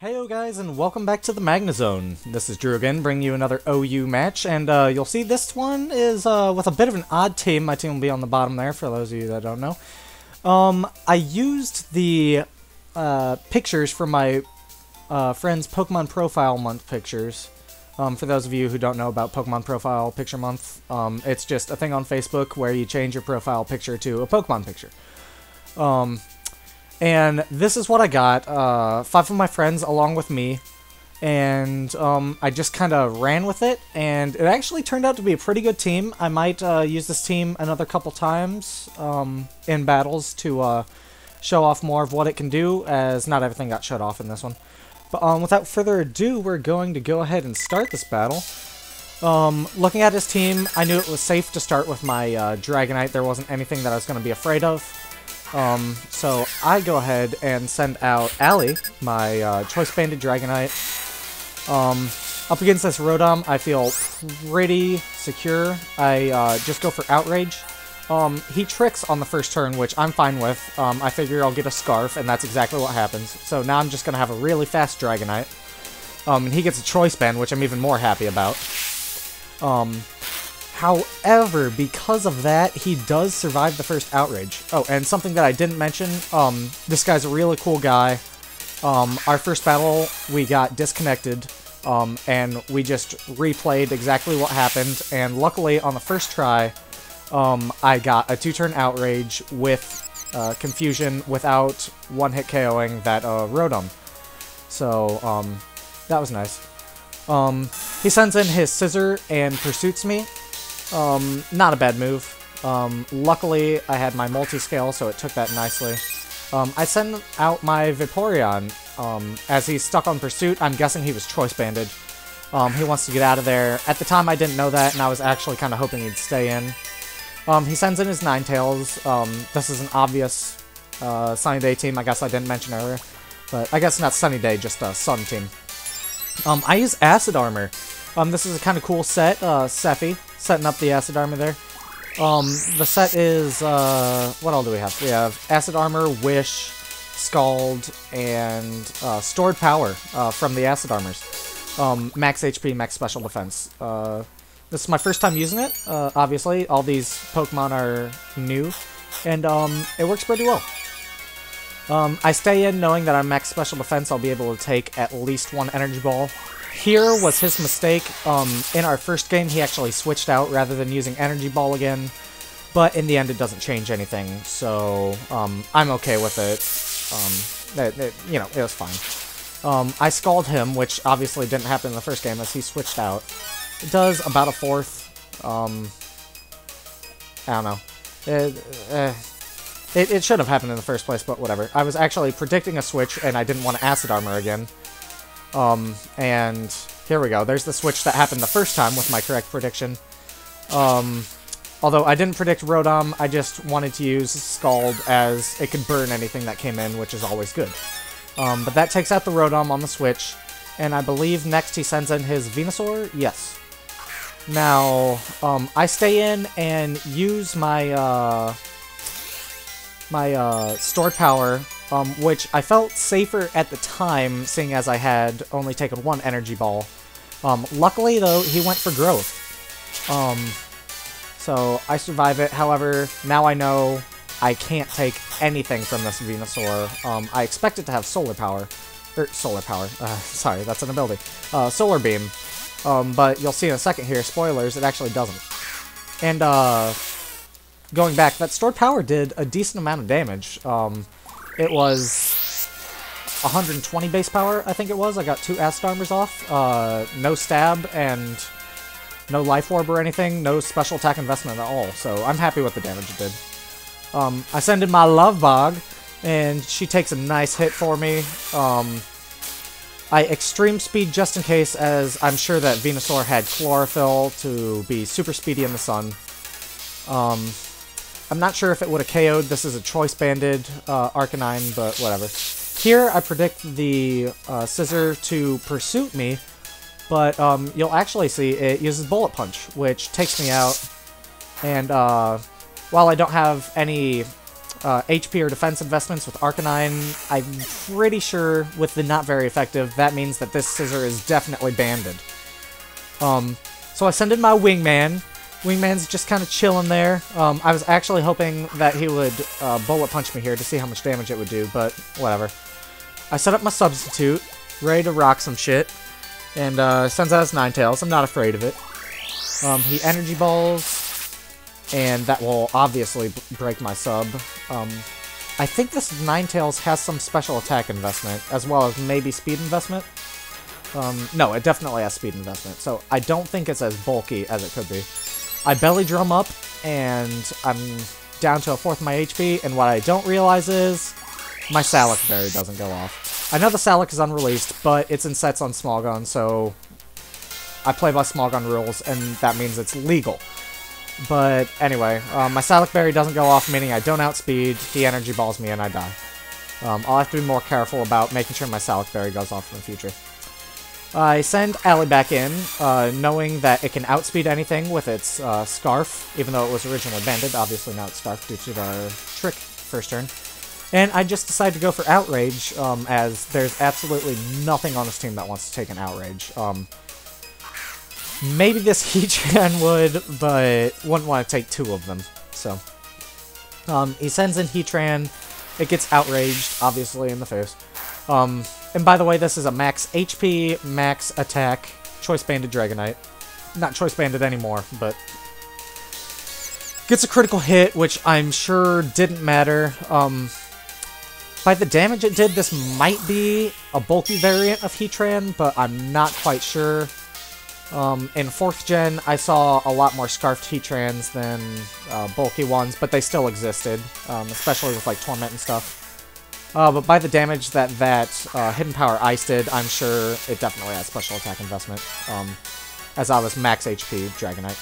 Heyo guys, and welcome back to the Magnezone. This is Drew again, bringing you another OU match, and you'll see this one is with a bit of an odd team. My team will be on the bottom there, for those of you that don't know. I used the pictures from my friend's Pokemon Profile Month pictures. For those of you who don't know about Pokemon Profile Picture Month, it's just a thing on Facebook where you change your profile picture to a Pokemon picture. And this is what I got, 5 of my friends along with me, and I just kind of ran with it, and it actually turned out to be a pretty good team. I might use this team another couple times in battles to show off more of what it can do, as not everything got shut off in this one. But without further ado, we're going to go ahead and start this battle. Looking at his team, I knew it was safe to start with my Dragonite. There wasn't anything that I was going to be afraid of. So I go ahead and send out Allie, my Choice Banded Dragonite. Up against this Rotom, I feel pretty secure. I just go for Outrage. He tricks on the first turn, which I'm fine with. I figure I'll get a Scarf, and that's exactly what happens. So now I'm just going to have a really fast Dragonite. And he gets a Choice Band, which I'm even more happy about. However, because of that, he does survive the first Outrage. Oh, and something that I didn't mention, this guy's a really cool guy. Our first battle, we got disconnected, and we just replayed exactly what happened, and luckily, on the first try, I got a 2-turn Outrage with Confusion without one-hit KOing that Rotom. So, that was nice. He sends in his Scissor and pursuits me. Not a bad move. Luckily, I had my multi-scale, so it took that nicely. I send out my Vaporeon. As he's stuck on pursuit, I'm guessing he was Choice Banded. He wants to get out of there. At the time, I didn't know that, and I was actually kind of hoping he'd stay in. He sends in his Ninetales. This is an obvious Sunny Day team, I guess I didn't mention earlier. But I guess not Sunny Day, just a Sun team. I use Acid Armor. This is a kind of cool set, Sephi, setting up the Acid Armor there. The set is, what all do we have? We have Acid Armor, Wish, Scald, and Stored Power from the Acid Armors. Max HP, Max Special Defense. This is my first time using it, obviously. All these Pokemon are new, and it works pretty well. I stay in knowing that I'm Max Special Defense, I'll be able to take at least 1 Energy Ball. Here was his mistake. In our first game, he actually switched out rather than using Energy Ball again. But in the end, it doesn't change anything, so I'm okay with it. You know, it was fine. I Scald him, which obviously didn't happen in the first game as he switched out. It does about a 4th. I don't know. It should have happened in the first place, but whatever. I was actually predicting a switch, and I didn't want to Acid Armor again. And here we go. There's the switch that happened the first time with my correct prediction. Although I didn't predict Rotom, I just wanted to use Scald as it could burn anything that came in, which is always good. But that takes out the Rotom on the switch, and I believe next he sends in his Venusaur? Yes. Now, I stay in and use my, Stored Power, which I felt safer at the time, seeing as I had only taken 1 Energy Ball. Luckily, though, he went for Growth. So I survive it. However, now I know I can't take anything from this Venusaur. I expect it to have Solar Power. Solar Power. Sorry, that's an ability. Solar Beam. But you'll see in a second here, spoilers, it actually doesn't. And, going back, that Stored Power did a decent amount of damage. It was 120 base power, I think it was. I got 2 Acid Armors off. No Stab and no Life Orb or anything. No special attack investment at all. So I'm happy with the damage it did. I send in my Love Bog, and she takes a nice hit for me. I Extreme Speed just in case, as I'm sure that Venusaur had Chlorophyll to be super speedy in the sun. I'm not sure if it would have KO'd. This is a Choice Banded Arcanine, but whatever. Here, I predict the Scissor to Pursuit me, but you'll actually see it uses Bullet Punch, which takes me out. And while I don't have any HP or defense investments with Arcanine, I'm pretty sure with the not very effective, that means that this scissor is definitely banded. So I send in my Wingman. Wingman's just kind of chilling there. I was actually hoping that he would bullet punch me here to see how much damage it would do, but whatever. I set up my substitute, ready to rock some shit, and sends out his Ninetales. I'm not afraid of it. He Energy Balls, and that will obviously break my sub. I think this Ninetales has some special attack investment, as well as maybe speed investment. No, it definitely has speed investment, so I don't think it's as bulky as it could be. I belly drum up, and I'm down to a fourth of my HP, and what I don't realize is my Salac Berry doesn't go off. I know the Salac is unreleased, but it's in sets on Smogon, so I play by Smogon rules, and that means it's legal. But anyway, my Salac Berry doesn't go off, meaning I don't outspeed, he Energy Balls me, and I die. I'll have to be more careful about making sure my Salac Berry goes off in the future. I send Ally back in, knowing that it can outspeed anything with its Scarf, even though it was originally banded. Obviously now it's Scarf due to the trick first turn. And I just decided to go for Outrage, as there's absolutely nothing on this team that wants to take an Outrage. Maybe this Heatran would, but wouldn't want to take two of them. So, he sends in Heatran. It gets Outraged, obviously, in the face. And by the way, this is a max HP, max attack, Choice Banded Dragonite. Not Choice Banded anymore, but gets a critical hit, which I'm sure didn't matter. By the damage it did, this might be a bulky variant of Heatran, but I'm not quite sure. In 4th gen, I saw a lot more Scarfed Heatrans than bulky ones, but they still existed, especially with like Torment and stuff. But by the damage that Hidden Power Ice did, I'm sure it definitely has special attack investment, as I was max HP Dragonite.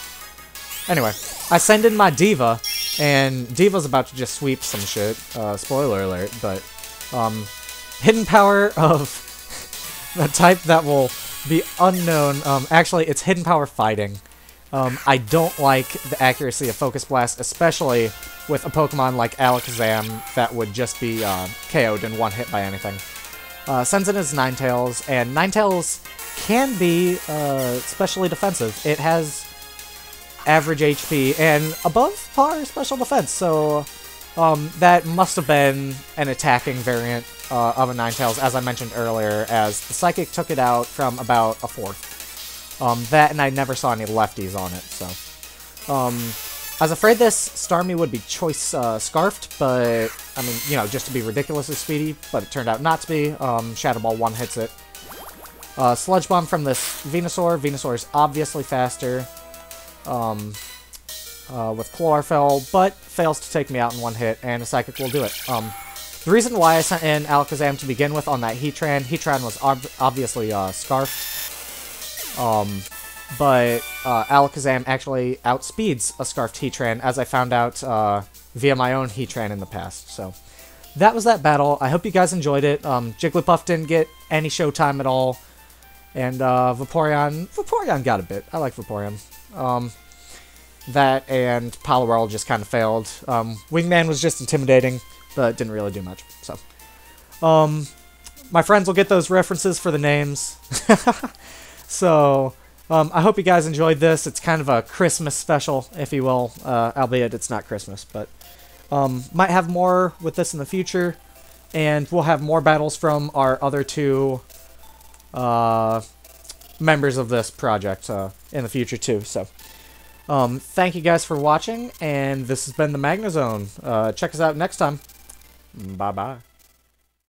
Anyway, I send in my Diva, and Diva's about to just sweep some shit, spoiler alert, but Hidden Power of the type that will be unknown, actually it's Hidden Power Fighting. I don't like the accuracy of Focus Blast, especially with a Pokemon like Alakazam that would just be KO'd in one hit by anything. Sends in his Ninetales, and Ninetales can be specially defensive. It has average HP and above par special defense, so that must have been an attacking variant of a Ninetales, as I mentioned earlier, as the Psychic took it out from about a fourth. That, and I never saw any lefties on it, so. I was afraid this Starmie would be choice Scarfed, but, I mean, you know, just to be ridiculously speedy, but it turned out not to be. Shadow Ball one hits it. Sludge Bomb from this Venusaur. Venusaur is obviously faster with Chlorophyll, but fails to take me out in one hit, and a Psychic will do it. The reason why I sent in Alakazam to begin with on that Heatran was obviously Scarfed. But Alakazam actually outspeeds a Scarfed Heatran, as I found out via my own Heatran in the past. So that was that battle. I hope you guys enjoyed it. Jigglypuff didn't get any showtime at all, and Vaporeon got a bit. I like Vaporeon. That and Poliwhirl just kind of failed. Wingman was just intimidating, but didn't really do much. So, my friends will get those references for the names. So, I hope you guys enjoyed this. It's kind of a Christmas special, if you will, albeit it's not Christmas, but might have more with this in the future, and we'll have more battles from our other two members of this project in the future too. So, thank you guys for watching, and this has been the Magnezone. Check us out next time. Bye-bye.